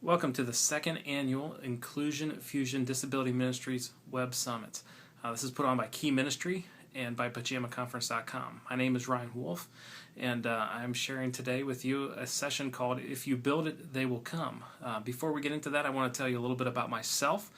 Welcome to the second annual Inclusion Fusion Disability Ministries Web Summit. This is put on by Key Ministry and by PajamaConference.com. My name is Ryan Wolfe, and I'm sharing today with you a session called If You Build It, They Will Come. Before we get into that, I want to tell you a little bit about myself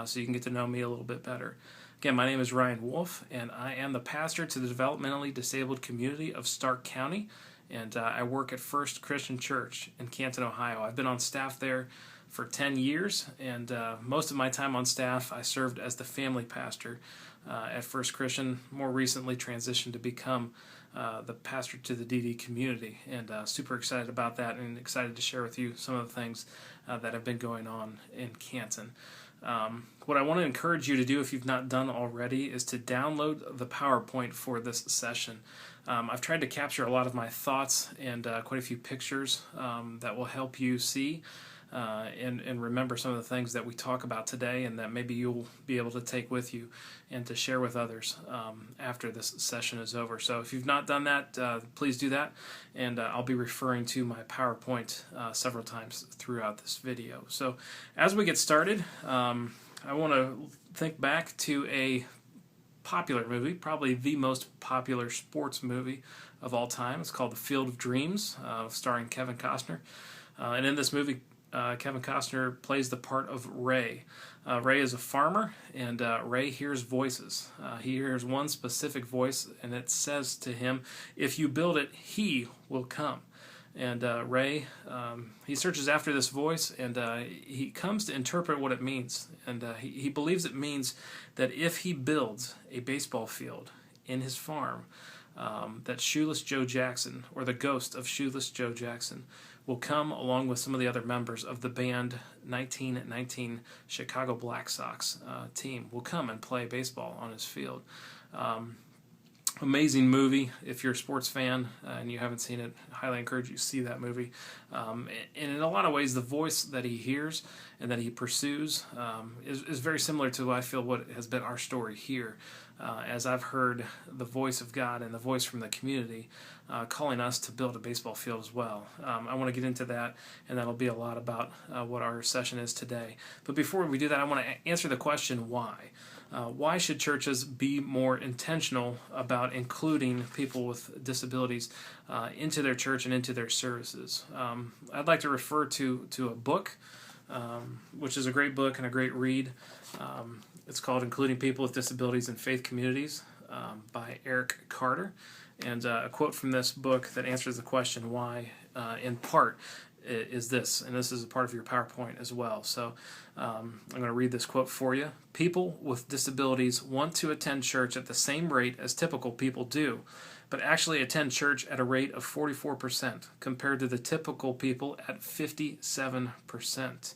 so you can get to know me a little bit better. Again, my name is Ryan Wolfe, and I am the pastor to the developmentally disabled community of Stark County, and I work at First Christian Church in Canton, Ohio. I've been on staff there for 10 years, and most of my time on staff I served as the family pastor at First Christian, more recently transitioned to become the pastor to the DD community, and super excited about that and excited to share with you some of the things that have been going on in Canton. What I want to encourage you to do, if you've not done already, is to download the PowerPoint for this session. I've tried to capture a lot of my thoughts and quite a few pictures that will help you see and remember some of the things that we talk about today, and that maybe you'll be able to take with you and to share with others after this session is over. So if you've not done that, please do that, and I'll be referring to my PowerPoint several times throughout this video. So as we get started, I want to think back to a popular movie, probably the most popular sports movie of all time. It's called The Field of Dreams, starring Kevin Costner. And in this movie, Kevin Costner plays the part of Ray. Ray is a farmer, and Ray hears voices. He hears one specific voice, and it says to him, "If you build it, he will come." And Ray, he searches after this voice, and he comes to interpret what it means. And he believes it means that if he builds a baseball field in his farm, that Shoeless Joe Jackson, or the ghost of Shoeless Joe Jackson, will come along with some of the other members of the banned 1919 Chicago Black Sox team, will come and play baseball on his field. Amazing movie. If you're a sports fan and you haven't seen it, I highly encourage you to see that movie. And in a lot of ways, the voice that he hears and that he pursues is very similar to, I feel, what has been our story here. As I've heard the voice of God and the voice from the community calling us to build a baseball field as well. I want to get into that, and that'll be a lot about what our session is today. But before we do that, I want to answer the question, why? Why should churches be more intentional about including people with disabilities into their church and into their services? I'd like to refer to a book, which is a great book and a great read. It's called Including People with Disabilities in Faith Communities by Eric Carter. And a quote from this book that answers the question why, in part, is this, and this is a part of your PowerPoint as well. So I'm going to read this quote for you. "People with disabilities want to attend church at the same rate as typical people do, but actually attend church at a rate of 44% compared to the typical people at 57%.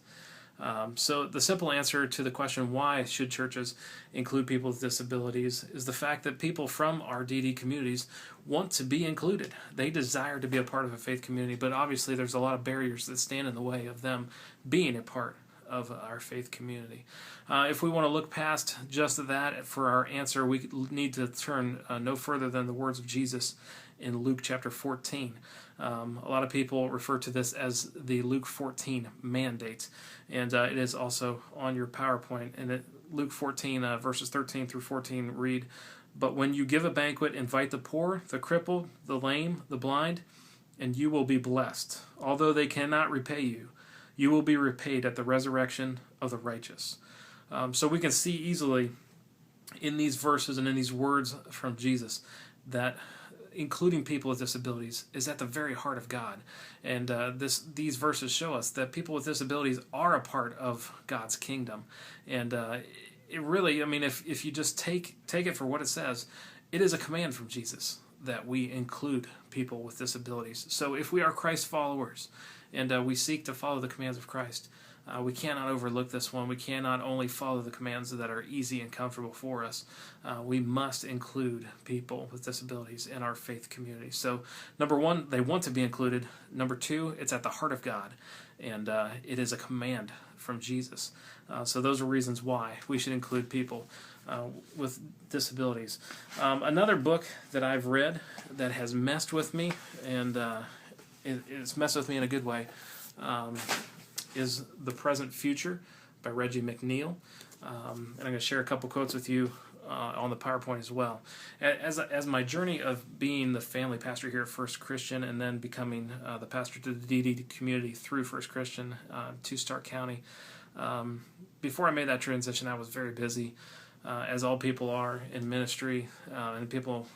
So the simple answer to the question, why should churches include people with disabilities, is the fact that people from our DD communities want to be included. They desire to be a part of a faith community, but obviously there's a lot of barriers that stand in the way of them being a part of our faith community. If we want to look past just that for our answer, we need to turn no further than the words of Jesus in Luke chapter 14. A lot of people refer to this as the Luke 14 mandate, and it is also on your PowerPoint. And Luke 14 verses 13 through 14 read, "But when you give a banquet, invite the poor, the crippled, the lame, the blind, and you will be blessed. Although they cannot repay you, you will be repaid at the resurrection of the righteous." So we can see easily in these verses and in these words from Jesus that including people with disabilities is at the very heart of God. And these verses show us that people with disabilities are a part of God's kingdom. And it really, I mean, if you just take it for what it says, it is a command from Jesus that we include people with disabilities. So if we are Christ followers and we seek to follow the commands of Christ, we cannot overlook this one. We cannot only follow the commands that are easy and comfortable for us. We must include people with disabilities in our faith community. So, number one, they want to be included. Number two, it's at the heart of God, and it is a command from Jesus. So those are reasons why we should include people with disabilities. Another book that I've read that has messed with me, and it's messed with me in a good way, is The Present Future by Reggie McNeil. And I'm going to share a couple quotes with you on the PowerPoint as well. As my journey of being the family pastor here at First Christian and then becoming the pastor to the DD community through First Christian to Stark County, before I made that transition, I was very busy, as all people are in ministry, and people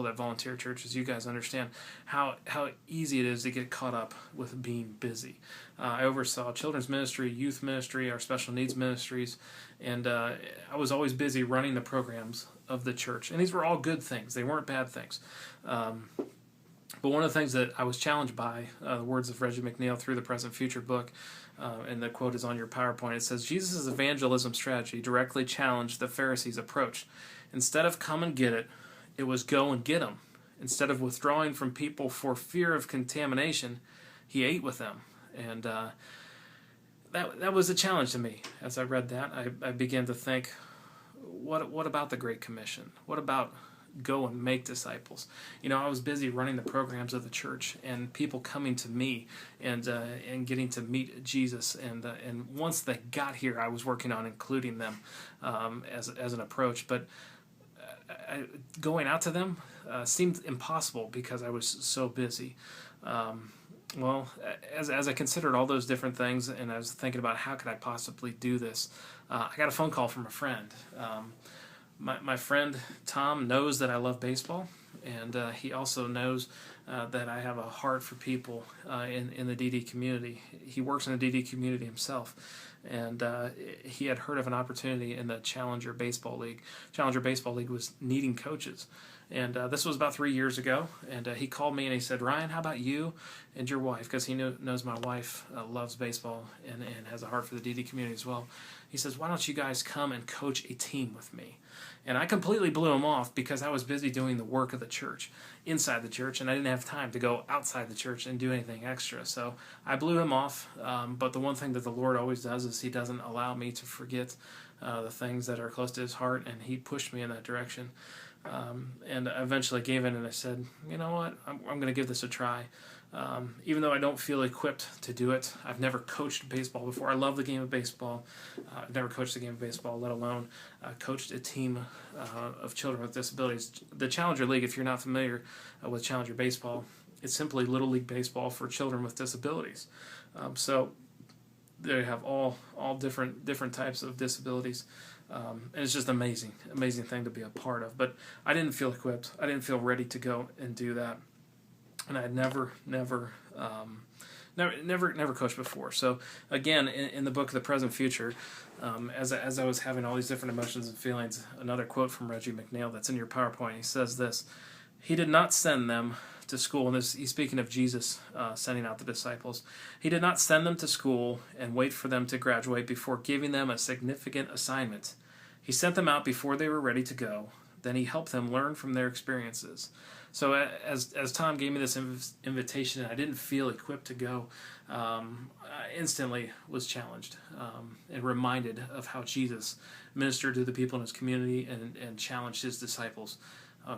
that volunteer at churches. You guys understand how easy it is to get caught up with being busy. I oversaw children's ministry, youth ministry, our special needs ministries, and I was always busy running the programs of the church. And these were all good things; they weren't bad things. But one of the things that I was challenged by, the words of Reggie McNeil through the Present Future book, and the quote is on your PowerPoint. It says, Jesus' evangelism strategy directly challenged the Pharisees' approach. Instead of come and get it, it was go and get them. Instead of withdrawing from people for fear of contamination, he ate with them. And that was a challenge to me. As I read that, I began to think, what about the Great Commission? What about go and make disciples? I was busy running the programs of the church and people coming to me and getting to meet Jesus. And once they got here, I was working on including them as an approach. But going out to them seemed impossible because I was so busy. Well, as I considered all those different things and I was thinking about how could I possibly do this, I got a phone call from a friend. My friend Tom knows that I love baseball, and he also knows that I have a heart for people in the DD community. He works in the DD community himself, and he had heard of an opportunity in the Challenger Baseball League. Challenger Baseball League was needing coaches, and this was about 3 years ago, and he called me and he said, Ryan, how about you and your wife? Because he knows my wife loves baseball and has a heart for the DD community as well. He says, why don't you guys come and coach a team with me? And I completely blew him off because I was busy doing the work of the church, inside the church, and I didn't have time to go outside the church and do anything extra. So I blew him off, but the one thing that the Lord always does is he doesn't allow me to forget the things that are close to his heart, and he pushed me in that direction. And I eventually gave in and I said, you know what, I'm going to give this a try. Even though I don't feel equipped to do it, I've never coached baseball before. I love the game of baseball. I've never coached the game of baseball, let alone coached a team of children with disabilities. The Challenger League, if you're not familiar with Challenger Baseball, it's simply Little League Baseball for children with disabilities. So they have all different types of disabilities. And it's just amazing thing to be a part of. But I didn't feel equipped. I didn't feel ready to go and do that. And I had never coached before. So again, in the book, The Present Future, as I was having all these different emotions and feelings, another quote from Reggie McNeil that's in your PowerPoint. He says this: He did not send them to school, and he's speaking of Jesus sending out the disciples. He did not send them to school and wait for them to graduate before giving them a significant assignment. He sent them out before they were ready to go. Then he helped them learn from their experiences. So as Tom gave me this invitation and I didn't feel equipped to go, I instantly was challenged and reminded of how Jesus ministered to the people in his community and challenged his disciples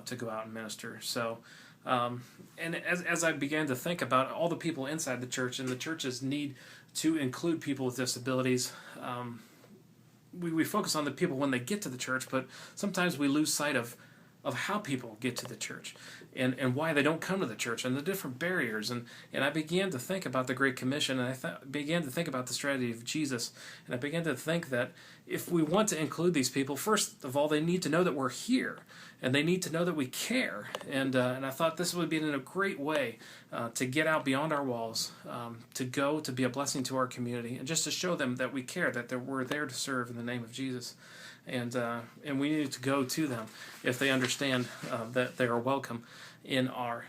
to go out and minister. So, and as I began to think about all the people inside the church and the church's need to include people with disabilities, we focus on the people when they get to the church, but sometimes we lose sight of how people get to the church and why they don't come to the church and the different barriers. And I began to think about the Great Commission, and I began to think about the strategy of Jesus, and I began to think that if we want to include these people, first of all, they need to know that we're here, and they need to know that we care. And I thought this would be in a great way to get out beyond our walls, to go to be a blessing to our community, and just to show them that we care, that we're there to serve in the name of Jesus. And we need to go to them if they understand that they are welcome in our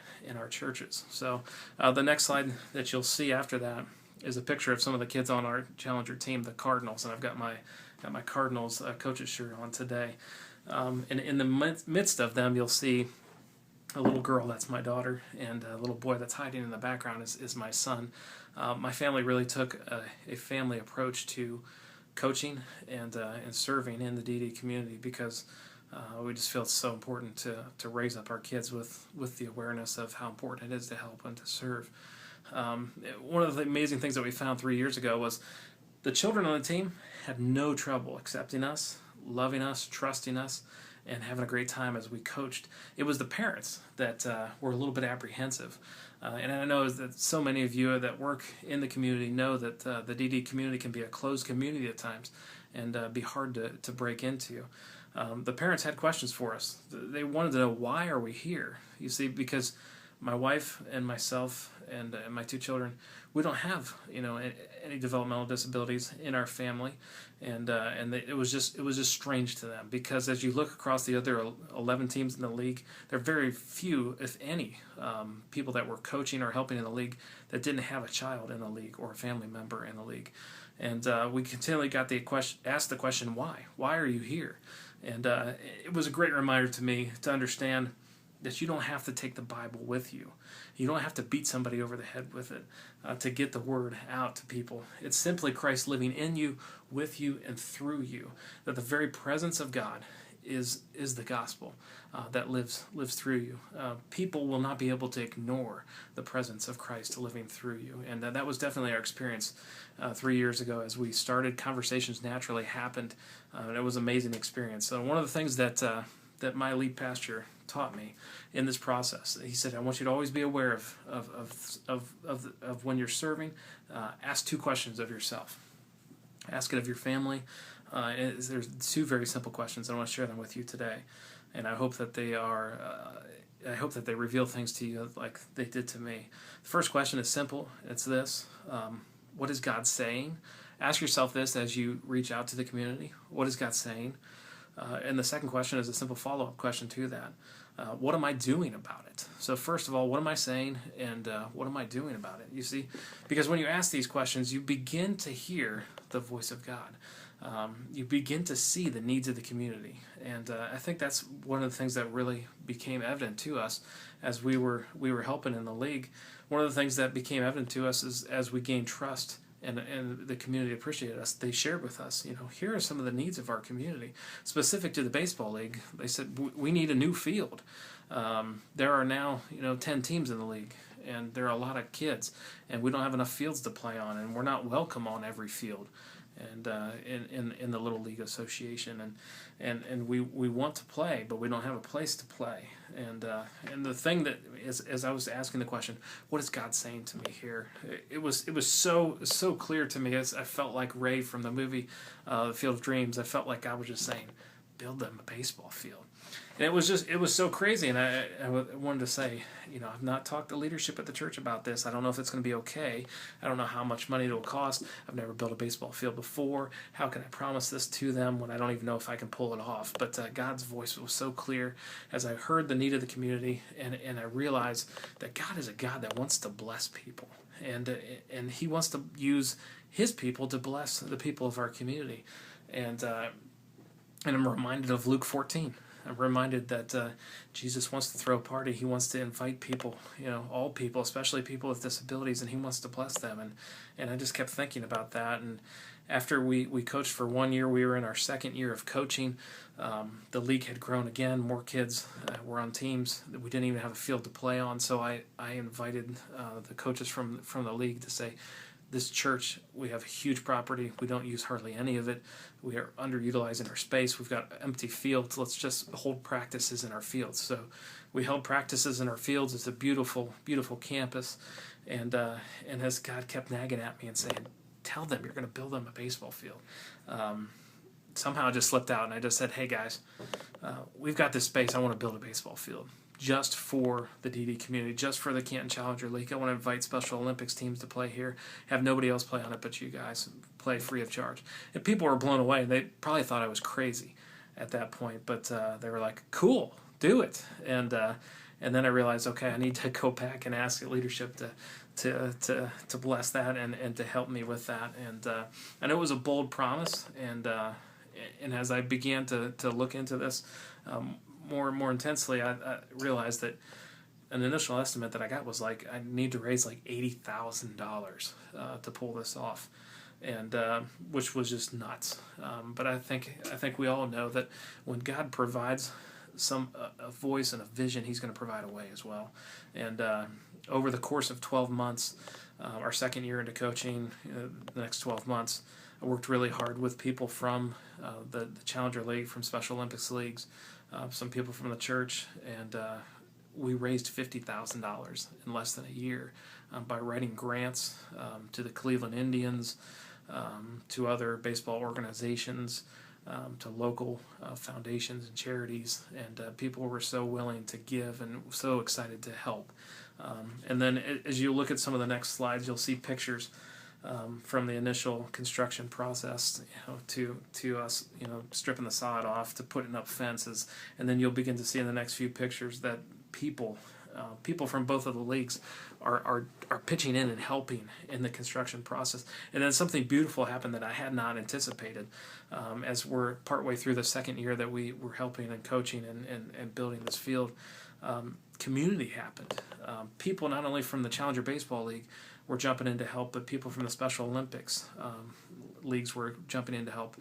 churches. So the next slide that you'll see after that is a picture of some of the kids on our Challenger team, the Cardinals, and I've got my Cardinals coach's shirt on today. And in the midst of them, you'll see a little girl, that's my daughter, and a little boy that's hiding in the background is my son. My family really took a family approach to coaching and serving in the DD community because we just feel it's so important to raise up our kids with the awareness of how important it is to help and to serve. One of the amazing things that we found 3 years ago was the children on the team had no trouble accepting us, loving us, trusting us, and having a great time as we coached. It was the parents that were a little bit apprehensive. And I know that so many of you that work in the community know that the DD community can be a closed community at times and be hard to break into. The parents had questions for us. They wanted to know, why are we here? You see, because my wife and myself and my two children, we don't have any developmental disabilities in our family, and it was just strange to them, because as you look across the other 11 teams in the league, there are very few, if any, people that were coaching or helping in the league that didn't have a child in the league or a family member in the league, and we continually got asked the question, why are you here? And it was a great reminder to me to understand that you don't have to take the Bible with you. You don't have to beat somebody over the head with it to get the word out to people. It's simply Christ living in you, with you, and through you. That the very presence of God is the gospel that lives through you. People will not be able to ignore the presence of Christ living through you. And that was definitely our experience 3 years ago as we started. Conversations naturally happened. And it was an amazing experience. So one of the things that my lead pastor taught me in this process, he said, I want you to always be aware of when you're serving. Ask two questions of yourself. Ask it of your family. There's two very simple questions. I want to share them with you today, and I hope that they are. I hope that they reveal things to you like they did to me. The first question is simple. It's this: what is God saying? Ask yourself this as you reach out to the community. What is God saying? And the second question is a simple follow-up question to that. What am I doing about it? So first of all, what am I saying, and what am I doing about it? You see, because when you ask these questions, you begin to hear the voice of God. You begin to see the needs of the community, and I think that's one of the things that really became evident to us as we were helping in the league. One of the things that became evident to us is as we gained trust and the community appreciated us, they shared with us, here are some of the needs of our community. Specific to the baseball league, they said, we need a new field. There are now, 10 teams in the league, and there are a lot of kids, and we don't have enough fields to play on, and we're not welcome on every field. And in the Little League Association, and we want to play, but we don't have a place to play. And the thing that is, as I was asking the question, what is God saying to me here? It was so clear to me. As I felt like Ray from the movie The Field of Dreams. I felt like God was just saying, build them a baseball field. And it was so crazy, and I wanted to say, I've not talked to leadership at the church about this. I don't know if it's going to be okay. I don't know how much money it will cost. I've never built a baseball field before. How can I promise this to them when I don't even know if I can pull it off? But God's voice was so clear as I heard the need of the community, and I realized that God is a God that wants to bless people, and He wants to use His people to bless the people of our community. And I'm reminded of Luke 14. I'm reminded that Jesus wants to throw a party. He wants to invite people, all people, especially people with disabilities, and He wants to bless them. And I just kept thinking about that. And after we coached for 1 year, we were in our second year of coaching. The league had grown again. More kids were on teams. We didn't even have a field to play on. So I invited the coaches from the league to say, this church, we have a huge property. We don't use hardly any of it. We are underutilizing our space. We've got empty fields. Let's just hold practices in our fields. So we held practices in our fields. It's a beautiful, beautiful campus. And as God kept nagging at me and saying, tell them you're going to build them a baseball field. Somehow it just slipped out, and I just said, hey guys, we've got this space. I want to build a baseball field just for the DD community, just for the Canton Challenger League. I want to invite Special Olympics teams to play here, have nobody else play on it but you guys, play free of charge. And people were blown away. They probably thought I was crazy at that point, but they were like, cool, do it. And then I realized, okay, I need to go back and ask leadership to bless that and to help me with that. And it was a bold promise, and as I began to look into this more and more intensely, I realized that an initial estimate that I got was like I need to raise like $80,000 to pull this off, and which was just nuts. But I think we all know that when God provides a voice and a vision, He's going to provide a way as well. And Over the course of 12 months, our second year into coaching, the next 12 months, I worked really hard with people from the Challenger League, from Special Olympics leagues, some people from the church, and we raised $50,000 in less than a year by writing grants to the Cleveland Indians, to other baseball organizations, to local foundations and charities, and people were so willing to give and so excited to help. And then as you look at some of the next slides, you'll see pictures from the initial construction process, to us, stripping the sod off, to putting up fences, and then you'll begin to see in the next few pictures that people from both of the leagues are pitching in and helping in the construction process. And then something beautiful happened that I had not anticipated. As we're partway through the second year that we were helping and coaching and building this field, community happened. People not only from the Challenger Baseball League were jumping in to help, but people from the Special Olympics leagues were jumping in to help.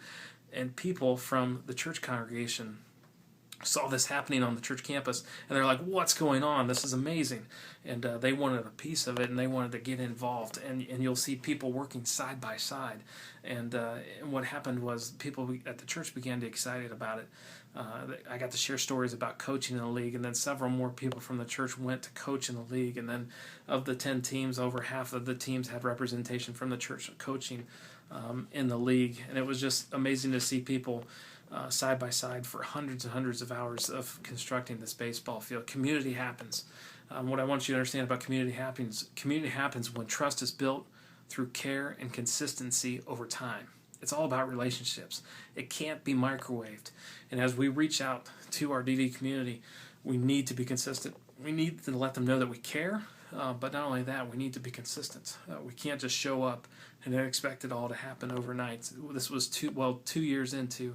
And people from the church congregation saw this happening on the church campus, and they're like, what's going on? This is amazing. And they wanted a piece of it, and they wanted to get involved. And you'll see people working side by side. And what happened was people at the church began to get excited about it. I got to share stories about coaching in the league, and then several more people from the church went to coach in the league. And then of the 10 teams, over half of the teams had representation from the church coaching in the league. And it was just amazing to see people side by side for hundreds and hundreds of hours of constructing this baseball field. Community happens. What I want you to understand about community happens when trust is built through care and consistency over time. It's all about relationships. It can't be microwaved. And as we reach out to our DD community, we need to be consistent. We need to let them know that we care, but not only that, we need to be consistent. We can't just show up and expect it all to happen overnight. This was 2 years into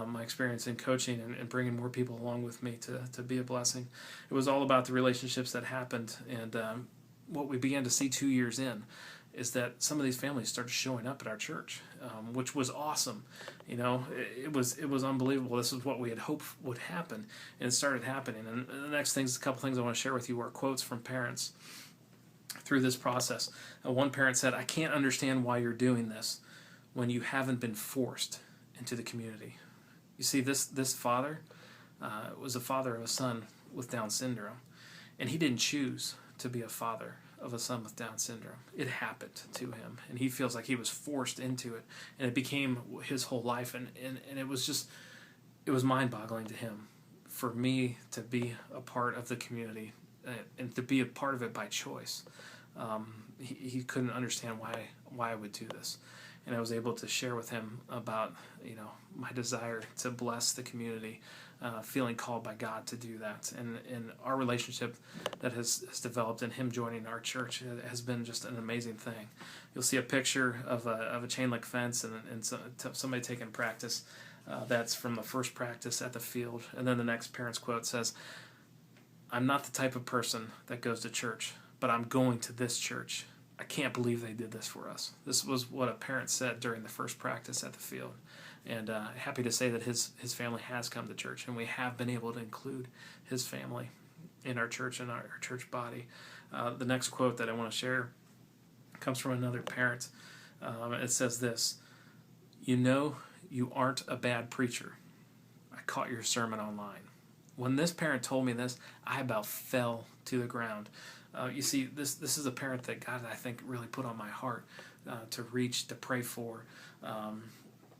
my experience in coaching and bringing more people along with me to be a blessing. It was all about the relationships that happened, and what we began to see 2 years in is that some of these families started showing up at our church, which was awesome. It was unbelievable. This is what we had hoped would happen, and it started happening. And the next a couple things I want to share with you are quotes from parents through this process. One parent said, "I can't understand why you're doing this when you haven't been forced into the community." You see, this father was a father of a son with Down syndrome, and he didn't choose to be a father of a son with Down syndrome. It happened to him, and he feels like he was forced into it, and it became his whole life, and it was mind-boggling to him for me to be a part of the community and to be a part of it by choice. He couldn't understand why I would do this. And I was able to share with him about my desire to bless the community, feeling called by God to do that, and our relationship that has developed in him joining our church has been just an amazing thing. You'll see a picture of a chain link fence and somebody taking practice. That's from the first practice at the field, and then the next parent's quote says, "I'm not the type of person that goes to church, but I'm going to this church. I can't believe they did this for us." This was what a parent said during the first practice at the field. And happy to say that his family has come to church, and we have been able to include his family in our church and our church body. The next quote that I want to share comes from another parent. It says this: "You aren't a bad preacher. I caught your sermon online." When this parent told me this, I about fell to the ground. You see, this is a parent that God, I think, really put on my heart to reach, to pray for,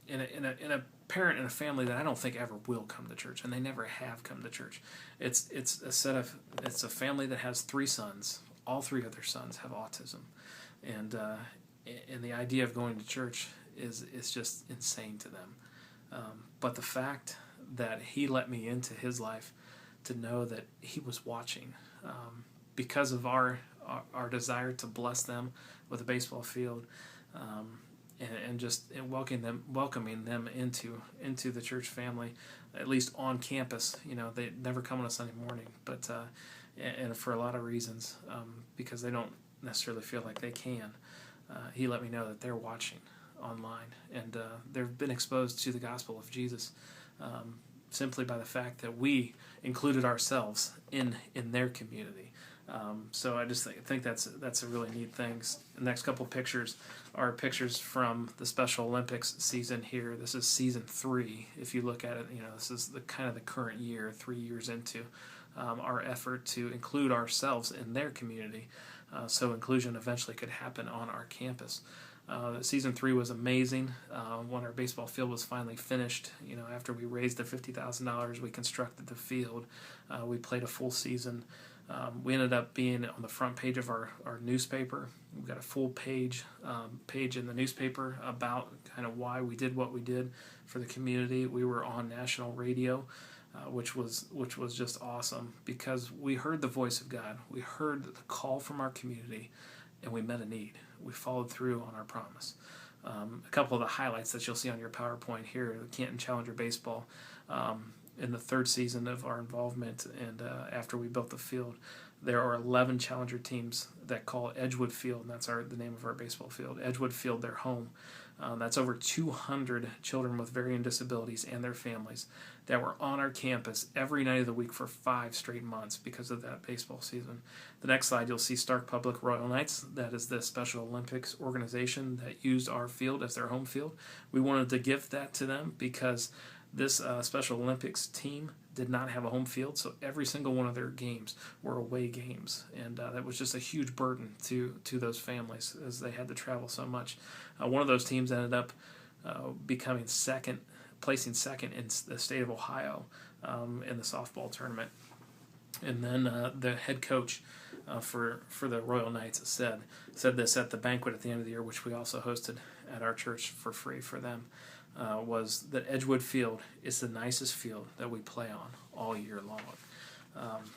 in a parent and a family that I don't think ever will come to church, and they never have come to church. It's a family that has 3 sons. All 3 of their sons have autism, and the idea of going to church is just insane to them. But the fact that he let me into his life, to know that he was watching. Because of our desire to bless them with a baseball field, and just welcoming them into the church family, at least on campus. They never come on a Sunday morning, but and for a lot of reasons, because they don't necessarily feel like they can. He let me know that they're watching online, and they've been exposed to the gospel of Jesus simply by the fact that we included ourselves in their community. So I just think that's a really neat thing. The next couple pictures are pictures from the Special Olympics season here. This is season 3. If you look at it, this is the kind of the current year, 3 years into our effort to include ourselves in their community, so inclusion eventually could happen on our campus. Season 3 was amazing. When our baseball field was finally finished, after we raised the $50,000, we constructed the field. We played a full season. We ended up being on the front page of our newspaper. We've got a full page in the newspaper about kind of why we did what we did for the community. We were on national radio, which was just awesome because we heard the voice of God. We heard the call from our community, and we met a need. We followed through on our promise. A couple of the highlights that you'll see on your PowerPoint here: the Canton Challenger Baseball. In the 3rd season of our involvement, and after we built the field, there are 11 Challenger teams that call Edgewood Field, and that's the name of our baseball field, Edgewood Field, their home. That's over 200 children with varying disabilities and their families that were on our campus every night of the week for 5 straight months because of that baseball season. The next slide, you'll see Stark Public Royal Knights. That is the Special Olympics organization that used our field as their home field. We wanted to give that to them because this Special Olympics team did not have a home field, so every single one of their games were away games, and that was just a huge burden to those families as they had to travel so much. One of those teams ended up placing second in the state of Ohio in the softball tournament. And then the head coach for the Royal Knights said this at the banquet at the end of the year, which we also hosted at our church for free for them. Was that Edgewood Field is the nicest field that we play on all year long.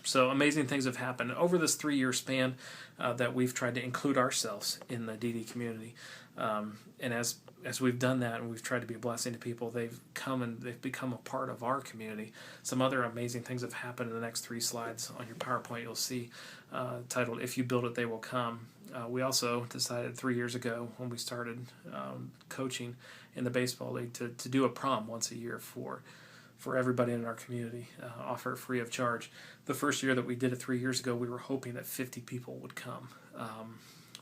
So amazing things have happened over this 3-year span that we've tried to include ourselves in the DD community. And as we've done that and we've tried to be a blessing to people, they've come and they've become a part of our community. Some other amazing things have happened in the next 3 slides on your PowerPoint. You'll see titled, "If You Build It, They Will Come." We also decided 3 years ago when we started coaching in the baseball league to do a prom once a year for everybody in our community, offer it free of charge. The first year that we did it 3 years ago, we were hoping that 50 people would come.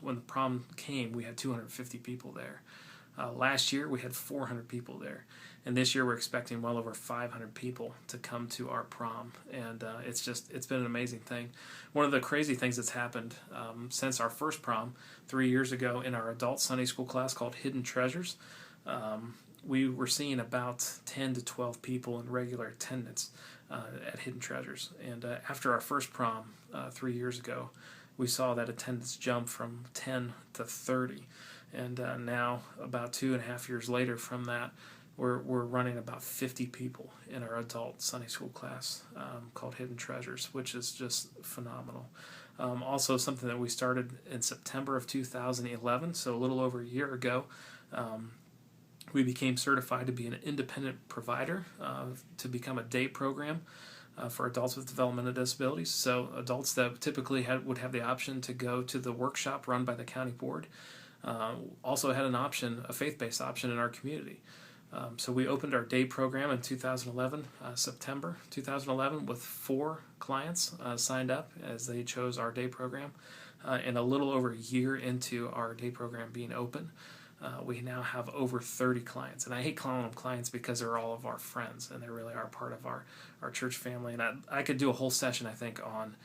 When the prom came, we had 250 people there. Last year, we had 400 people there. And this year, we're expecting well over 500 people to come to our prom. And it's been an amazing thing. One of the crazy things that's happened since our first prom 3 years ago in our adult Sunday school class called Hidden Treasures, we were seeing about 10 to 12 people in regular attendance at Hidden Treasures. And after our first prom 3 years ago, we saw that attendance jump from 10 to 30. And now, about 2.5 years later from that, we're running about 50 people in our adult Sunday school class called Hidden Treasures, which is just phenomenal. Also, something that we started in September of 2011, so a little over a year ago, we became certified to be an independent provider to become a day program for adults with developmental disabilities. So adults that typically would have the option to go to the workshop run by the county board also had an option, a faith-based option in our community. So we opened our day program in 2011, September 2011, with 4 clients signed up as they chose our day program. And a little over a year into our day program being open, we now have over 30 clients. And I hate calling them clients because they're all of our friends, and they really are part of our church family. And I could do a whole session, I think, on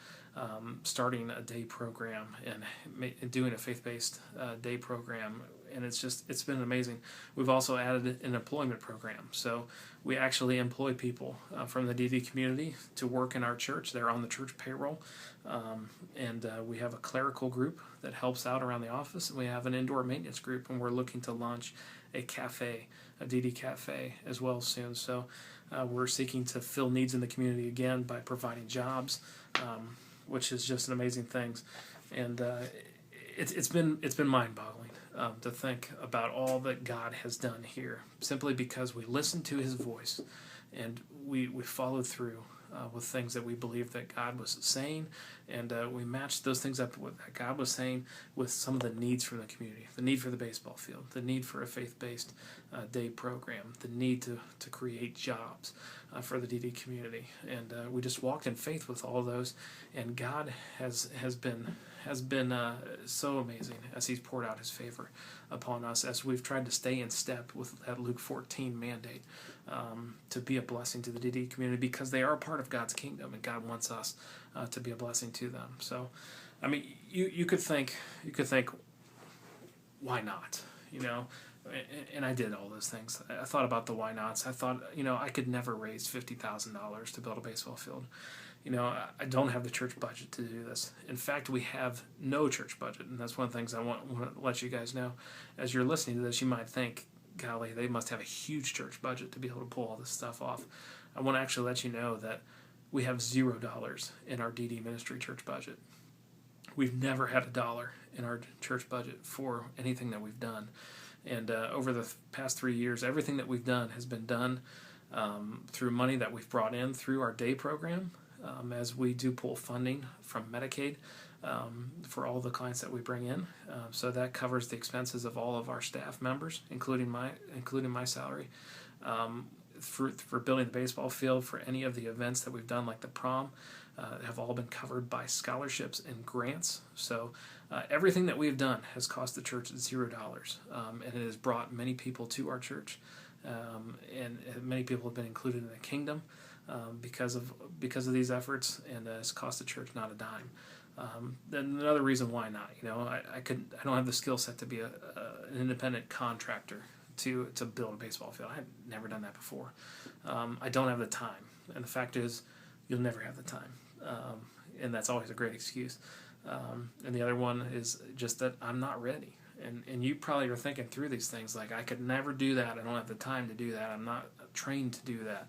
starting a day program and doing a faith-based day program. And it's been amazing. We've also added an employment program. So we actually employ people from the DD community to work in our church. They're on the church payroll. And we have a clerical group that helps out around the office. And we have an indoor maintenance group, and we're looking to launch a cafe, a DD cafe as well soon. So we're seeking to fill needs in the community again by providing jobs, which is just an amazing thing. And it's been mind-boggling to think about all that God has done here, simply because we listened to His voice and we followed through with things that we believed that God was saying, and we matched those things up with that God was saying with some of the needs from the community, the need for the baseball field, the need for a faith-based day program, the need to create jobs for the DD community, and we just walked in faith with all those, and God has been so amazing as He's poured out His favor upon us as we've tried to stay in step with that Luke 14 mandate, to be a blessing to the DD community, because they are a part of God's kingdom and God wants us to be a blessing to them. So, I mean, you could think, why not? And I did all those things. I thought about the why nots. I thought, I could never raise $50,000 to build a baseball field. I don't have the church budget to do this. In fact, we have no church budget, and that's one of the things I want to let you guys know. As you're listening to this, you might think, golly, they must have a huge church budget to be able to pull all this stuff off. I want to actually let you know that we have $0 in our DD ministry church budget. We've never had $1 in our church budget for anything that we've done. And over the past 3 years, everything that we've done has been done through money that we've brought in through our day program, as we do pull funding from Medicaid for all the clients that we bring in. So that covers the expenses of all of our staff members, including my salary, for building the baseball field, for any of the events that we've done, like the prom, have all been covered by scholarships and grants. So everything that we've done has cost the church $0, and it has brought many people to our church, and many people have been included in the kingdom because of these efforts, and it's cost the church not a dime. Then another reason why not, I don't have the skill set to be an independent contractor to build a baseball field. I've never done that before. I don't have the time, and the fact is, you'll never have the time, and that's always a great excuse. And the other one is just that I'm not ready. And you probably are thinking through these things like, I could never do that. I don't have the time to do that. I'm not trained to do that.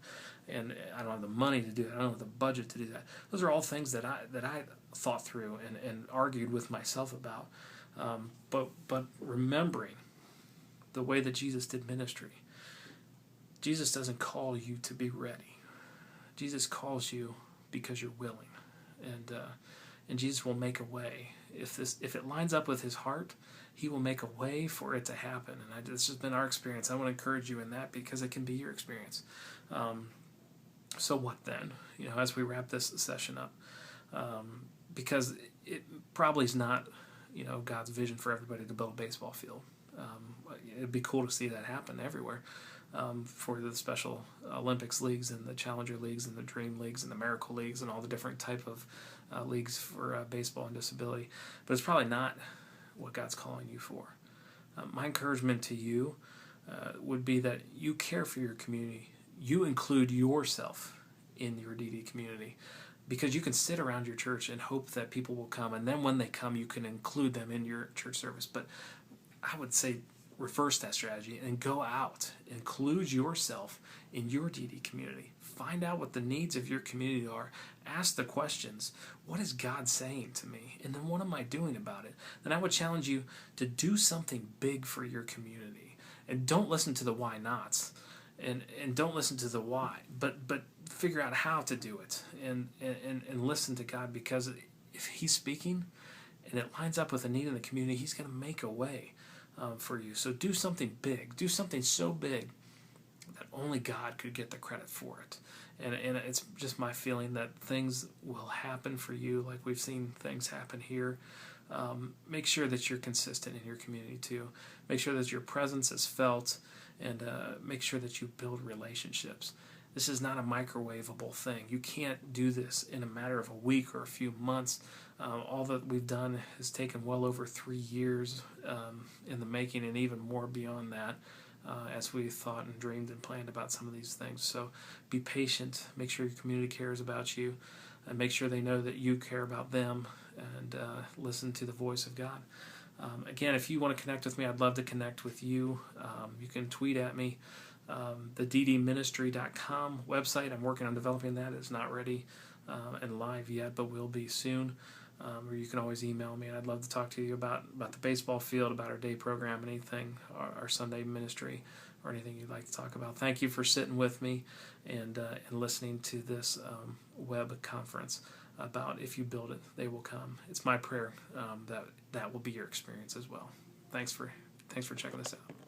And I don't have the money to do that. I don't have the budget to do that. Those are all things that I thought through and argued with myself about. But remembering the way that Jesus did ministry, Jesus doesn't call you to be ready. Jesus calls you because you're willing. And Jesus will make a way. If it lines up with His heart, He will make a way for it to happen. And this has been our experience. I want to encourage you in that, because it can be your experience. So what then? As we wrap this session up, because it probably is not, God's vision for everybody to build a baseball field. It'd be cool to see that happen everywhere, for the Special Olympics leagues and the Challenger leagues and the Dream leagues and the Miracle leagues and all the different type of leagues for baseball and disability. But it's probably not what God's calling you for. My encouragement to you would be that you care for your community. You include yourself in your DD community, because you can sit around your church and hope that people will come, and then when they come, you can include them in your church service. But I would say reverse that strategy and go out, include yourself in your DD community. Find out what the needs of your community are. Ask the questions. What is God saying to me? And then what am I doing about it? Then I would challenge you to do something big for your community. And don't listen to the why nots. And don't listen to the why. But figure out how to do it. And listen to God, because if He's speaking and it lines up with a need in the community, He's going to make a way for you. So do something big. Do something so big that only God could get the credit for it. And it's just my feeling that things will happen for you, like we've seen things happen here. Make sure that you're consistent in your community too. Make sure that your presence is felt, and make sure that you build relationships. This is not a microwavable thing. You can't do this in a matter of a week or a few months. All that we've done has taken well over 3 years in the making, and even more beyond that, as we thought and dreamed and planned about some of these things. So be patient. Make sure your community cares about you, and make sure they know that you care about them, and listen to the voice of God. Again, if you want to connect with me, I'd love to connect with you. You can tweet at me. The ddministry.com website, I'm working on developing that. It's not ready and live yet, but will be soon. or you can always email me, and I'd love to talk to you about the baseball field, about our day program, anything, our Sunday ministry, or anything you'd like to talk about. Thank you for sitting with me and listening to this web conference about if you build it, they will come. It's my prayer that will be your experience as well. Thanks for checking this out.